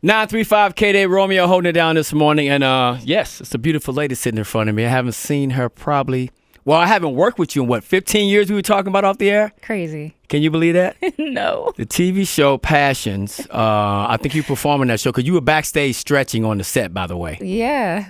935 KDAY, Romeo holding it down this morning. And yes, it's a beautiful lady sitting in front of me. I haven't seen her probably, well, I haven't worked with you in 15 years we were talking about off the air? Crazy. Can you believe that? No. The TV show Passions, I think you performed in that show because you were backstage stretching on the set, by the way. Yeah.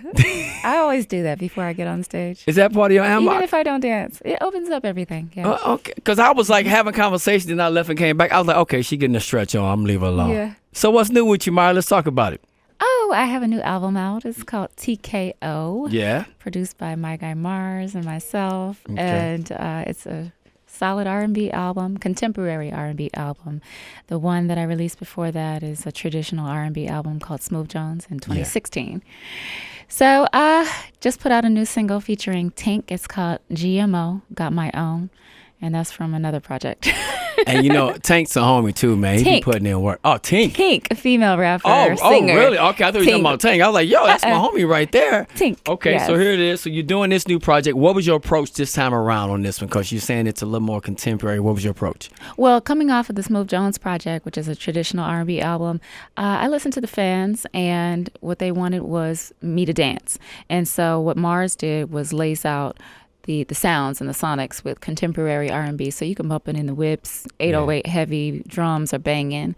I always do that before I get on stage. Is that part of your ammo? Even if I don't dance, it opens up everything. Yeah. Okay, because I was like having conversations and I left and came back. I was like, okay, she getting a stretch on. I'm going to leave her alone. Yeah. So what's new with you, Myas? Let's talk about it. Oh, I have a new album out. It's called TKO. Yeah. Produced by my guy Mars and myself. Okay. And it's a solid R&B album, contemporary R&B album. The one that I released before that is a traditional R&B album called Smooth Jones in 2016. Yeah. So I just put out a new single featuring Tink. It's called GMO, Got My Own. And that's from another project. And you know, Tank's a homie too, man. He be putting in work. Oh, Tink. Tink, a female rapper, singer. Oh, really? Okay, I thought you were talking about Tank. I was like, yo, that's my homie right there. Tink. Okay, yes. So here it is. So you're doing this new project. What was your approach this time around on this one? Because you're saying it's a little more contemporary. What was your approach? Well, coming off of the Smooth Jones project, which is a traditional R&B album, I listened to the fans, and what they wanted was me to dance. And so what Mars did was lace out the sounds and the sonics with contemporary R&B, so you can bump it in the whips, 808 heavy drums are banging.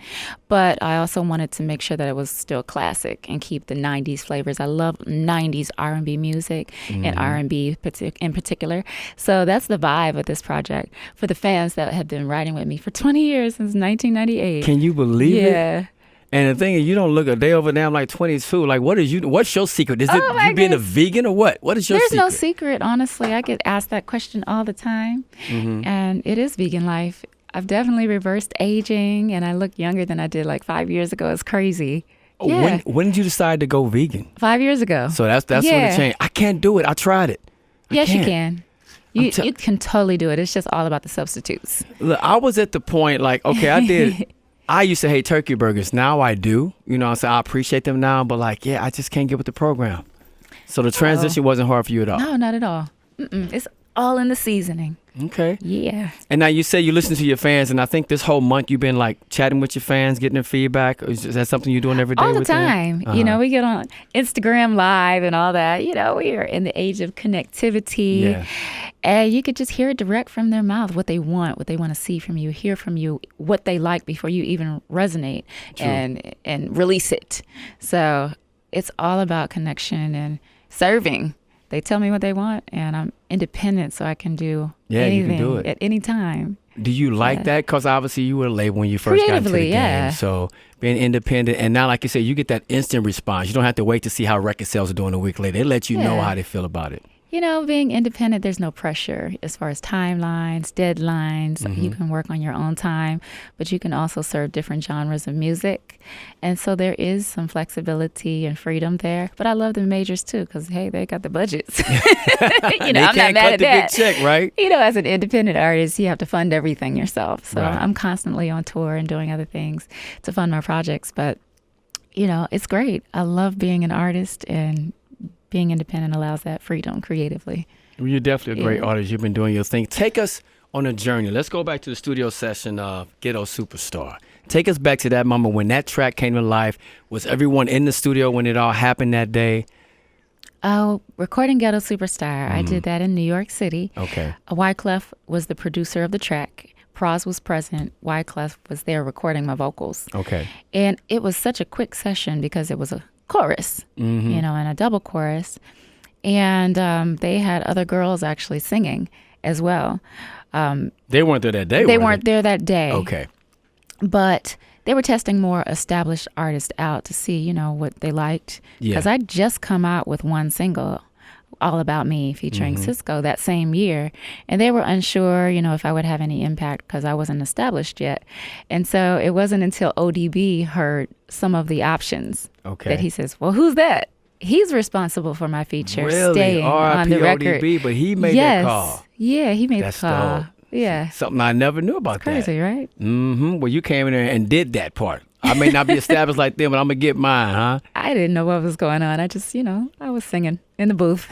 But I also wanted to make sure that it was still classic and keep the 90s flavors. I love 90s R&B music and R&B in particular. So that's the vibe of this project for the fans that have been riding with me for 20 years, since 1998. Can you believe it? Yeah. And the thing is, you don't look a day over there. I'm like 22. Like, what's your secret? Is it you being a vegan or what? What is your secret? There's no secret, honestly. I get asked that question all the time. And it is vegan life. I've definitely reversed aging, and I look younger than I did like 5 years ago. It's crazy. Yeah. When did you decide to go vegan? 5 years ago. So that's when it changed. I can't do it. I tried it. Yes, you can. You can totally do it. It's just all about the substitutes. Look, I was at the point like, okay, I did. I used to hate turkey burgers. Now I do. You know, so I appreciate them now. But like, yeah, I just can't get with the program. So the transition wasn't hard for you at all? No, not at all. It's all in the seasoning. Okay. Yeah. And now you say you listen to your fans, and I think this whole month you've been like chatting with your fans, getting their feedback. Is that something you're doing every day? All the time. You know, we get on Instagram Live and all that. You know, we are in the age of connectivity. Yeah. And you could just hear it direct from their mouth, what they want to see from you, hear from you, what they like before you even resonate and release it. So it's all about connection and serving. They tell me what they want, and I'm independent, so I can do anything, you can do it at any time. Do you like that? Because obviously you were a label when you first got into the game. So being independent, and now, like you said, you get that instant response. You don't have to wait to see how record sales are doing a week later. They let you know how they feel about it. You know, being independent, there's no pressure as far as timelines, deadlines. You can work on your own time, but you can also serve different genres of music. And so there is some flexibility and freedom there. But I love the majors too, because, hey, they got the budgets. You know, I'm not mad at that. Big check, right? You know, as an independent artist, you have to fund everything yourself. So Right. I'm constantly on tour and doing other things to fund my projects. But, you know, it's great. I love being an artist, and being independent allows that freedom creatively. Well, you're definitely a great artist. You've been doing your thing. Take us on a journey. Let's go back to the studio session of Ghetto Superstar. Take us back to that moment when that track came to life. Was everyone in the studio when it all happened that day? Oh, recording Ghetto Superstar. I did that in New York City. Okay. Wyclef was the producer of the track. Pros was present. Wyclef was there recording my vocals. Okay. And it was such a quick session because it was a chorus, you know, and a double chorus. And they had other girls actually singing as well. They weren't there that day, They weren't there that day. Okay. But they were testing more established artists out to see, you know, what they liked. Because I just come out with one single, All About Me, featuring Cisco that same year. And they were unsure, you know, if I would have any impact because I wasn't established yet. And so it wasn't until ODB heard some of the options that he says, well, who's that? He's responsible for my feature staying on the record. ODB, but he made that call. Yeah, he made the call. Dope. Yeah. Something I never knew about. Crazy, right? Well, you came in there and did that part. I may not be established like them, but I'm going to get mine, huh? I didn't know what was going on. I just, you know, I was singing in the booth.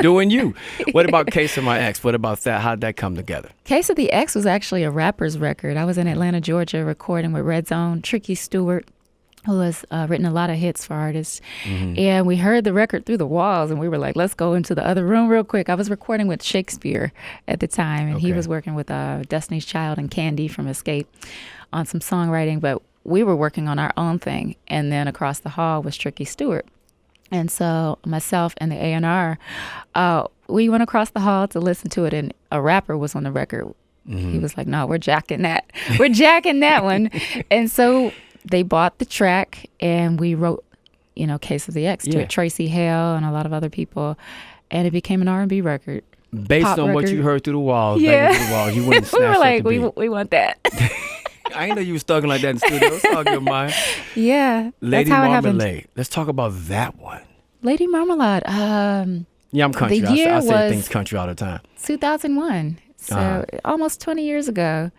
Doing you. What about Case of My Ex? What about that? How'd that come together? Case of the Ex was actually a rapper's record. I was in Atlanta, Georgia, recording with Red Zone, Tricky Stewart, who has written a lot of hits for artists. Mm-hmm. And we heard the record through the walls, and we were like, let's go into the other room real quick. I was recording with Shakespeare at the time, and he Okay. was working with Destiny's Child and Candy from Escape on some songwriting, but we were working on our own thing. And then across the hall was Tricky Stewart. And so myself and the A&R, we went across the hall to listen to it, and a rapper was on the record. Mm-hmm. He was like, no, we're jacking that. We're jacking that one. And so they bought the track, and we wrote, Case of the X to Yeah. it, Tracy Hale and a lot of other people, and it became an R&B record. Based Pop on what record. you heard through the walls, Yeah. banging through the walls, you went and We snatched were up like, the beat. we want that. I didn't know you was thugging like that in the studio. It's all good, Maya. Yeah, Lady that's how it happened. Marmalade. Let's talk about that one. Lady Marmalade, Yeah, I'm country. The year I say was- things country all the time. 2001, so Uh-huh. almost 20 years ago.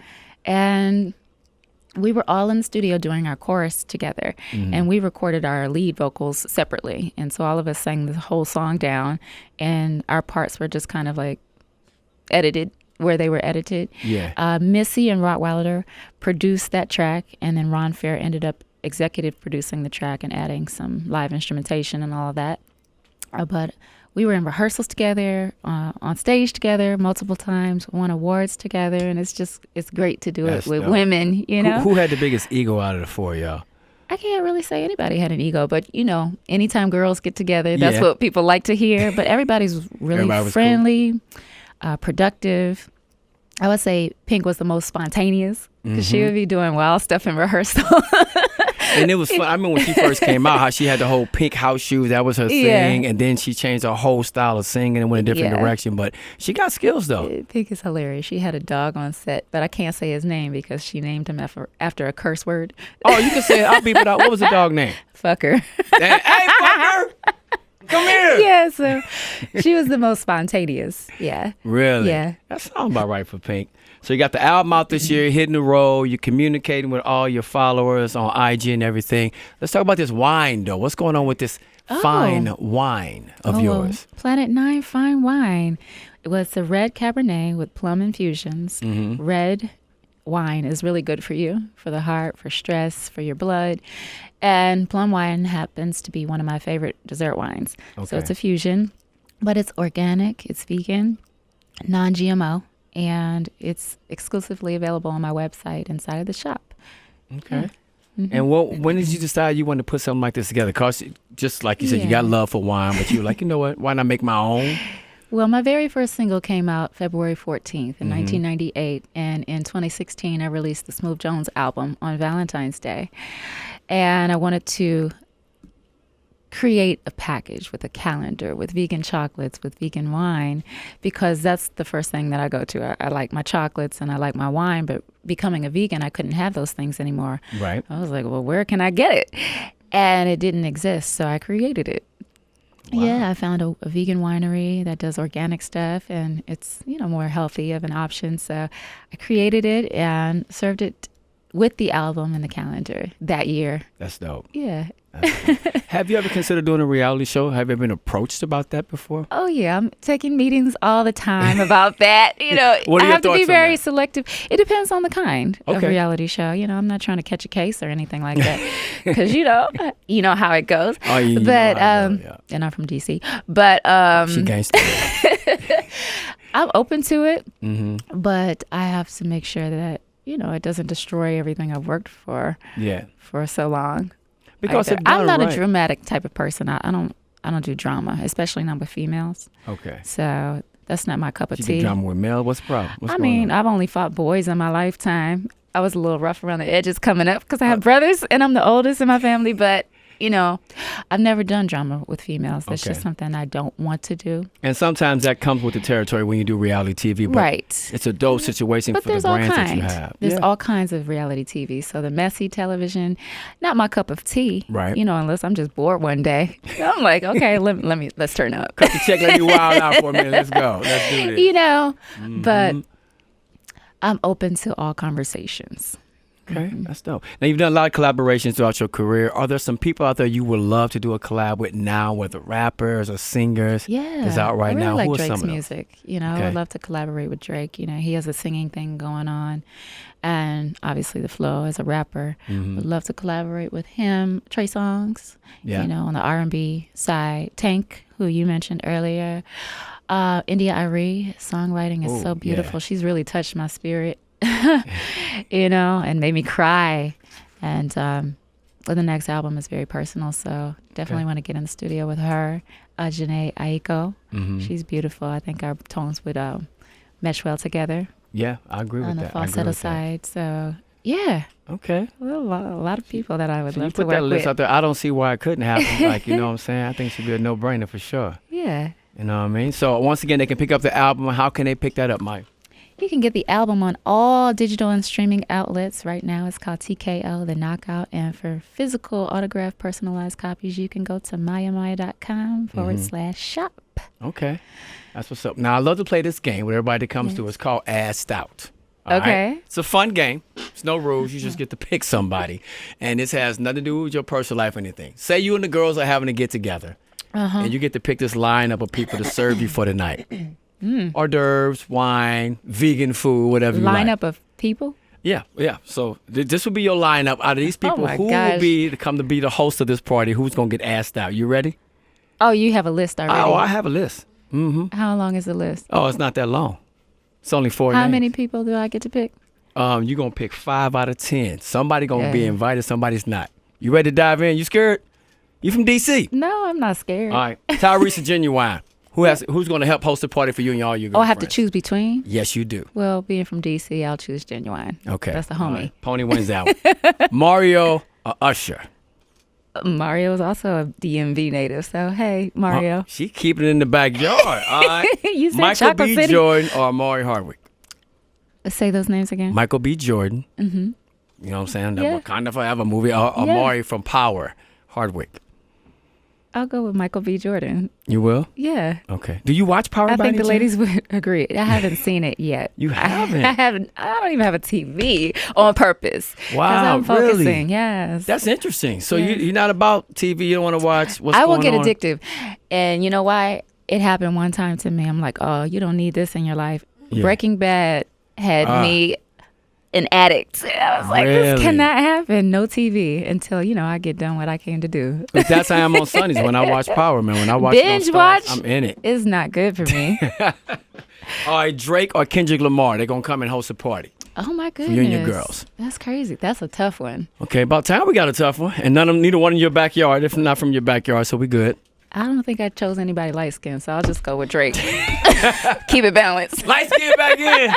And we were all in the studio doing our chorus together, Mm-hmm. and we recorded our lead vocals separately. And so all of us sang the whole song down, and our parts were just kind of like edited where they were edited. Yeah. Missy and Rottweiler produced that track, and then Ron Fair ended up executive producing the track and adding some live instrumentation and all of that. But we were in rehearsals together, on stage together multiple times, won awards together, and it's great to do That's it with dope. women, Who had the biggest ego out of the four, y'all? I can't really say anybody had an ego, but anytime girls get together, that's Yeah. what people like to hear. But everybody's really Everybody was friendly, productive. I would say Pink was the most spontaneous because she would be doing wild stuff in rehearsal. And it was fun. I remember when she first came out, how she had the whole pink house shoes. That was her Yeah. thing. And then she changed her whole style of singing and went a different Yeah. direction. But she got skills, though. Pink is hilarious. She had a dog on set, but I can't say his name because she named him after a curse word. Oh, you can say it. I'll beep it out. What was the dog name? Fucker. Hey, fucker! Come here! Yeah, so she was the most spontaneous. Yeah. Really? Yeah. That sounds about right for Pink. So you got the album out this year, hitting the road. You're communicating with all your followers on IG and everything. Let's talk about this wine, though. What's going on with this fine wine of yours? Planet 9 Fine Wine. It was a red Cabernet with plum infusions. Mm-hmm. Red wine is really good for you, for the heart, for stress, for your blood. And plum wine happens to be one of my favorite dessert wines. So Okay. it's a fusion, but it's organic, it's vegan, non-GMO, and it's exclusively available on my website inside of the shop. Okay. Mm-hmm. And when did you decide you wanted to put something like this together? Because just like you said, you got Yeah. love for wine, but you were like, you know what? Why not make my own? Well, my very first single came out February 14th in Mhm. 1998. And in 2016, I released the Smooth Jones album on Valentine's Day. And I wanted to create a package with a calendar, with vegan chocolates, with vegan wine, because that's the first thing that I go to. I like my chocolates and I like my wine, but becoming a vegan, I couldn't have those things anymore. Right. I was like, well, where can I get it? And it didn't exist, so I created it. Wow. Yeah, I found a vegan winery that does organic stuff, and it's, more healthy of an option. So I created it and served it with the album and the calendar that year. That's dope. Yeah. That's dope. Have you ever considered doing a reality show? Have you ever been approached about that before? Oh, yeah. I'm taking meetings all the time about that. What are I your have to thoughts be on very that? selective. It depends on the kind of Okay. reality show. I'm not trying to catch a case or anything like that because, you know how it goes. Oh, you know But, how it goes, yeah. and I'm from D.C. But She gangster. I'm open to it, Mm-hmm. but I have to make sure that, it doesn't destroy everything I've worked for Yeah. so long. Because either. if done I'm not right. a dramatic type of person. I don't do drama, especially not with females. Okay. So that's not my cup of You tea. do drama with Mel. What's the problem? What's I going mean, on? I've only fought boys in my lifetime. I was a little rough around the edges coming up because I have brothers and I'm the oldest in my family. But, I've never done drama with females. That's Okay. just something I don't want to do. And sometimes that comes with the territory when you do reality TV. But Right. It's a dope situation But for the there's all brands that you kinds. have. There's Yeah. all kinds of reality TV. So the messy television, not my cup of tea. Right. Unless I'm just bored one day. I'm like, okay, let's turn up. Cut the check, let me wild out for a minute. Let's go. Let's do this. But Mhm. I'm open to all conversations. Okay, that's dope. Now, you've done a lot of collaborations throughout your career. Are there some people out there you would love to do a collab with now, whether rappers or singers? Yeah, Is out right I really now. like Who are Drake's some of them? music. You know, I Okay. would love to collaborate with Drake. You know, he has a singing thing going on, and obviously the flow as a rapper. Would love to collaborate with him. Trey Songz, Yeah. you know, on the R&B side. Tank, who you mentioned earlier. India Arie, songwriting is Ooh, so beautiful. yeah. She's really touched my spirit, you know, and made me cry. And the next album is very personal, so definitely want to get in the studio with her. Janae Aiko, she's beautiful. I think our tones would mesh well together Yeah, I agree with on the that. I agree falsetto with that. side. So yeah, Okay. a lot of people that I would So you love to put that work list with. out there. I don't see why it couldn't happen. Like, you know what I'm saying? I think it should be a no-brainer for sure. Yeah. You know what I mean? So once again, they can pick up the album. How can they pick that up, Mike? You can get the album on all digital and streaming outlets. Right now it's called TKO The Knockout. And for physical, autographed, personalized copies, you can go to myamaya.com/shop. Okay. That's what's up. Now, I love to play this game with everybody that comes to. It's called Asked Out. All Okay. right? It's a fun game. There's no rules. You just get to pick somebody. And this has nothing to do with your personal life or anything. Say you and the girls are having to get together. And you get to pick this lineup of people to serve you for the night. Hors d'oeuvres, wine, vegan food, whatever you like. Lineup of people? Yeah. So this would be your lineup. Out of these people, my who will gosh. be to come to be the host of this party? Who's going to get asked out? You ready? Oh, you have a list already. Oh, I have a list. How long is the list? Oh, it's not that long. It's only 4 How names. many people do I get to pick? You're going to pick 5 out of 10. Somebody going to be Yeah. invited, somebody's not. You ready to dive in? You scared? You from D.C.? No, I'm not scared. All right. Tyrese and Genuine. Who's going to help host a party for you and all your Oh, I have to girlfriends? choose between? Yes, you do. Well, being from D.C., I'll choose Genuine. Okay. That's the All homie. right. Pony wins that one. Mario or Usher? Mario is also a DMV native, so hey, Mario. Oh, she keeping it in the backyard. All right. You said Michael Chocolate B. City. Jordan or Amari Hardwick? Say those names again. Michael B. Jordan. Mm-hmm. You know what I'm saying? Yeah. The Wakanda Forever movie. Amari from Power. Hardwick. I'll go with Michael B. Jordan. You will? Yeah. Okay. Do you watch Power I by think any the chance? ladies would agree. I haven't seen it yet. You haven't? I haven't. I don't even have a TV on purpose. 'Cause Wow, I'm focusing. really? Yes. That's interesting. So Yes. you're not about TV. You don't want to watch what's I going will get on? addictive. And you know why? It happened one time to me. I'm like, oh, you don't need this in your life. Yeah. Breaking Bad had me an addict. I was like, this Really? cannot happen. No TV until, I get done what I came to do. But that's how I am on Sundays when I watch Power, man. When I watch Binge those stars, watch? I'm in it. It's not good for me. All right, Drake or Kendrick Lamar, they're going to come and host a party. Oh my goodness. you and your girls. That's crazy. That's a tough one. Okay, about time we got a tough one. And neither one in your backyard, if not from your backyard, so we good. I don't think I chose anybody light skinned, so I'll just go with Drake. Keep it balanced. Lights get back in.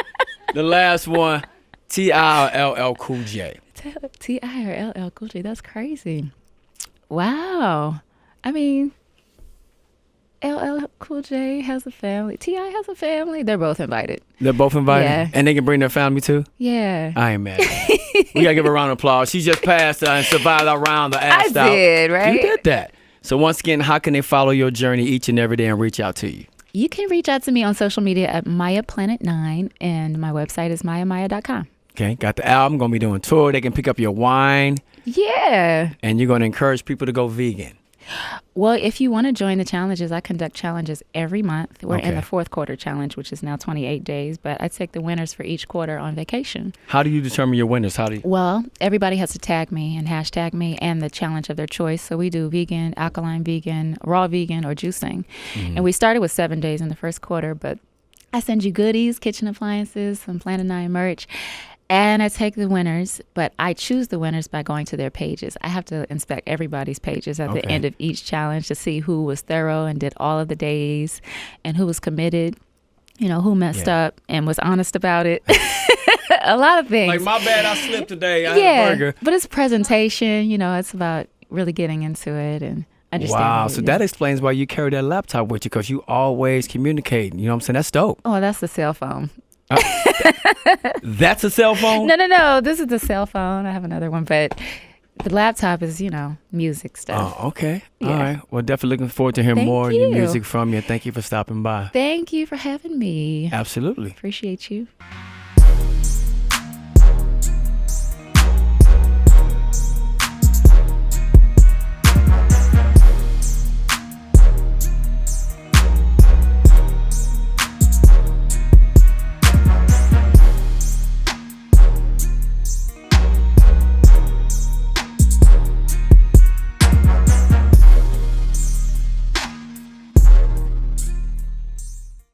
The last one, T.I. or LL Cool J. T.I. or LL Cool J. That's crazy. Wow. I mean, LL Cool J has a family. T.I. has a family. They're both invited. They're both invited? Yeah. And they can bring their family too? Yeah. I ain't mad. We got to give her a round of applause. She just passed and survived our round of Asked Out. did, right? You did that. So once again, how can they follow your journey each and every day and reach out to you? You can reach out to me on social media at MayaPlanet9, and my website is myamaya.com. Okay, got the album, going to be doing tour. They can pick up your wine, Yeah. and you're going to encourage people to go vegan. Well, if you want to join the challenges, I conduct challenges every month. We're Okay. in the 4th quarter challenge, which is now 28 days, but I take the winners for each quarter on vacation. How do you determine your winners? Well, everybody has to tag me and hashtag me and the challenge of their choice. So we do vegan, alkaline vegan, raw vegan, or juicing. And we started with 7 days in the 1st quarter, but I send you goodies, kitchen appliances, some Planet 9 merch. And I take the winners, but I choose the winners by going to their pages. I have to inspect everybody's pages at the Okay. end of each challenge to see who was thorough and did all of the days and who was committed, who messed up and was honest about it. A lot of things. Like, my bad, I slipped today. I had a burger. But it's presentation, it's about really getting into it and understanding. Wow, what so it that is. explains why you carry that laptop with you, because you always communicate. You know what I'm saying? That's dope. Oh, that's the cell phone. That's a cell phone? No. This is the cell phone. I have another one, but the laptop is, music stuff. Oh, okay. Yeah. All right. Well, definitely looking forward to hearing Thank more new you. music from you. Thank you for stopping by. Thank you for having me. Absolutely. Appreciate you.